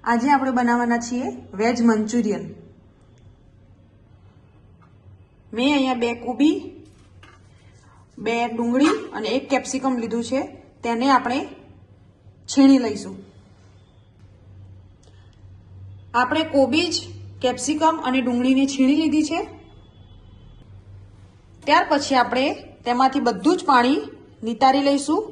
આજે આપણે બનાવવાના છીએ વેજ મંચુરિયન। મેં અહીંયા 2 કોબી, 2 ડુંગળી અને 1 કેપ્સિકમ લીધું છે। તેને આપણે છીણી લઈશું। આપણે કોબીજ, કેપ્સિકમ અને ડુંગળીને છીણી લીધી છે। ત્યાર પછી આપણે તેમાંથી બધું જ પાણી નિતારી લઈશું।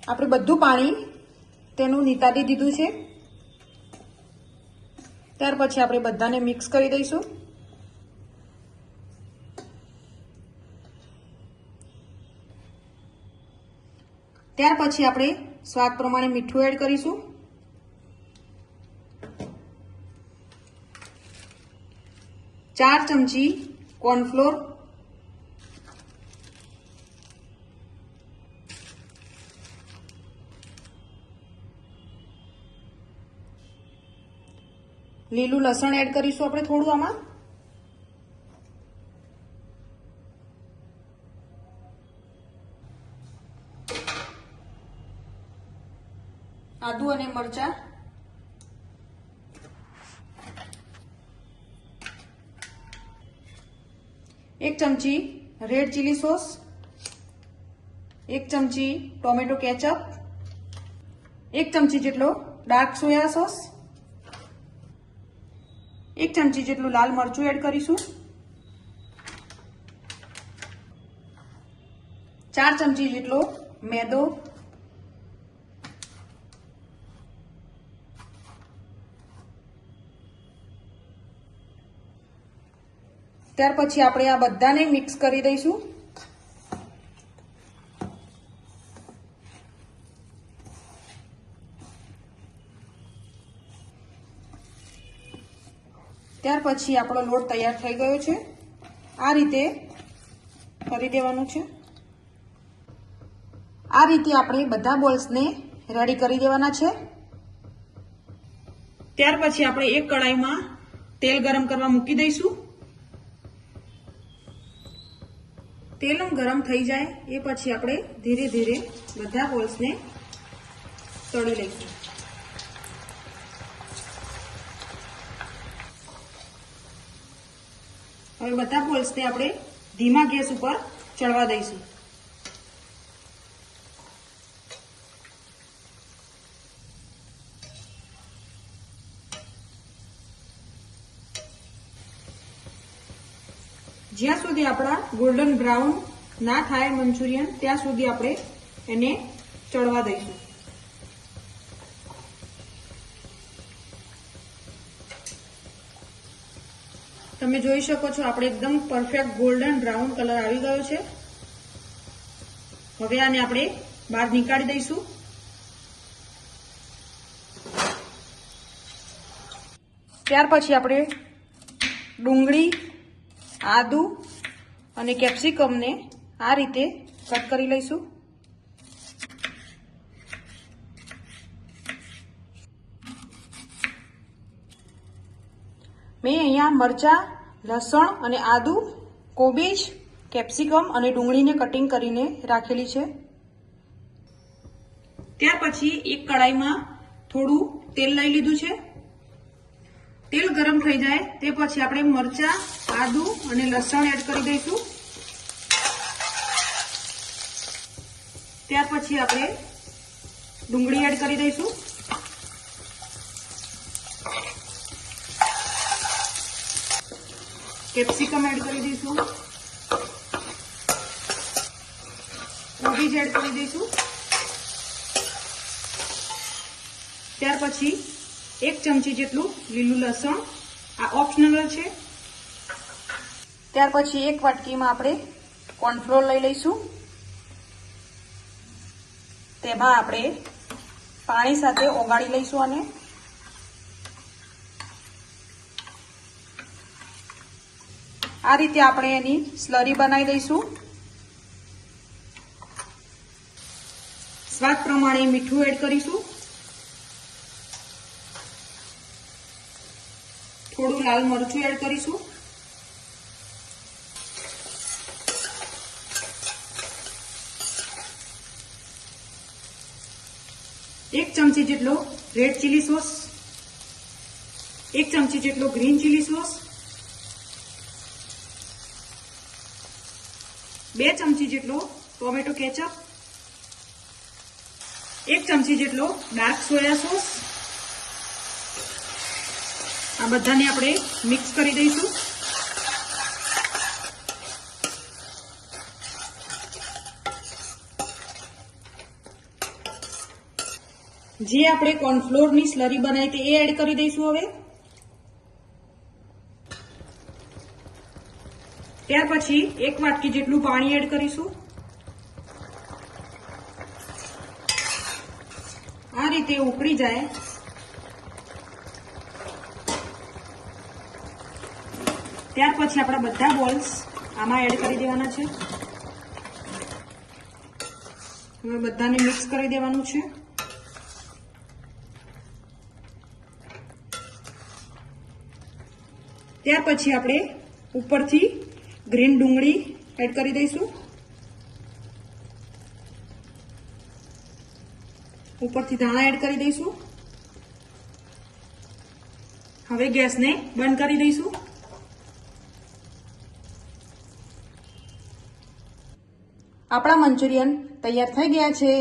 આપણે બધું પાણી તેનું નિતારી દીધું છે। ત્યાર પછી આપણે બધાને મિક્સ કરી દઈશું। ત્યાર પછી આપણે સ્વાદ પ્રમાણે મીઠું એડ કરીશું। ચાર ચમચી કોર્નફ્લોર, લીલું લસણ એડ કરીશું આપણે થોડું આમાં। આદુ અને મરચાં, એક ચમચી રેડ ચીલી સોસ, 1 ચમચી ટોમેટો કેચઅપ, 1 ચમચી જેટલો ડાર્ક સોયા સોસ, 1 ચમચી જેટલું લાલ મરચું એડ કરીશું, 4 ચમચી જેટલો મેદો, ત્યાર પછી આપણે આ બધાને મિક્સ કરી દઈશું। ત્યાર પછી આપણો લોટ તૈયાર થઈ ગયો છે। આ રીતે કરી દેવાનું છે। આ રીતે આપણે બધા બોલ્સને રેડી કરી દેવાના છે। ત્યાર પછી આપણે એક કડાઈમાં તેલ ગરમ કરવા મૂકી દઈશું। તેલ ગરમ થઈ જાય એ પછી આપણે ધીરે ધીરે બધા બોલ્સને તળી લઈશું। હવે બધા બોલ્સને આપણે ધીમા ગેસ ઉપર ચડવા દઈશું। જ્યાં સુધી આપણા ગોલ્ડન બ્રાઉન ના થાય મંચુરિયન ત્યાં સુધી આપણે એને ચડવા દઈશું। તમે જોઈ શકો છો આપણે એકદમ પરફેક્ટ ગોલ્ડન બ્રાઉન કલર આવી ગયો છે। હવે આને આપણે બહાર નીકાળી દઈશું। ત્યાર પછી આપણે ડુંગળી, આદુ અને કેપ્સિકમને આ રીતે કટ કરી લઈશું। મેં અહીંયા મરચાં, લસણ અને આદુ, કોબીજ, કેપ્સિકમ અને ડુંગળીને કટિંગ કરીને રાખેલી છે। ત્યાર પછી એક કડાઈમાં થોડું તેલ લઈ લીધું છે। તેલ ગરમ થઈ જાય તે પછી આપણે મરચાં, આદુ અને લસણ એડ કરી દઈશું। ત્યાર પછી આપણે ડુંગળી એડ કરી દઈશું। કેપ્સિકમ એડ કરી દઈશું। કોબીજ એડ કરી દઈશું। ત્યાર પછી 1 ચમચી જેટલું લીલું લસણ, આ ઓપ્શનલ છે। ત્યાર પછી એક વાટકીમાં આપણે કોર્નફ્લોર લઈ લઈશું। તેમાં આપણે પાણી સાથે ઓગાળી લઈશું અને આ રીતે આપણે એની સ્લરી બનાવી દઈશું। સ્વાદ પ્રમાણે મીઠું એડ કરીશું। લાલ મરચું એડ કરીશું, 1 ચમચી જેટલો રેડ ચીલી સોસ, 1 ચમચી જેટલો ગ્રીન ચીલી સોસ, 2 ચમચી જેટલો ટોમેટો કેચઅપ, 1 ચમચી જેટલો ડાર્ક સોયા સોસ. આ બધાને આપણે મિક્સ કરી દઈશું. જે આપણે કોર્નફ્લોરની સ્લરી બનાવી હતી એ એડ કરી દઈશું હવે. ત્યાર પછી 1 વાટકી જેટલું પાણી એડ કરીશું. આ રીતે ઉકળી જાય ત્યાર પછી આપણા બધા બોલ્સ આમાં એડ કરી દેવાના છે. હવે બધાને મિક્સ કરી દેવાનું છે. ત્યાર પછી આપણે ઉપરથી ગ્રીન ડુંગળી એડ કરી દઈશું. ઉપરથી ધાણા એડ કરી દઈશું. હવે ગેસને બંધ કરી દઈશું. આપણા મંચુરિયન તૈયાર થઈ ગયા છે.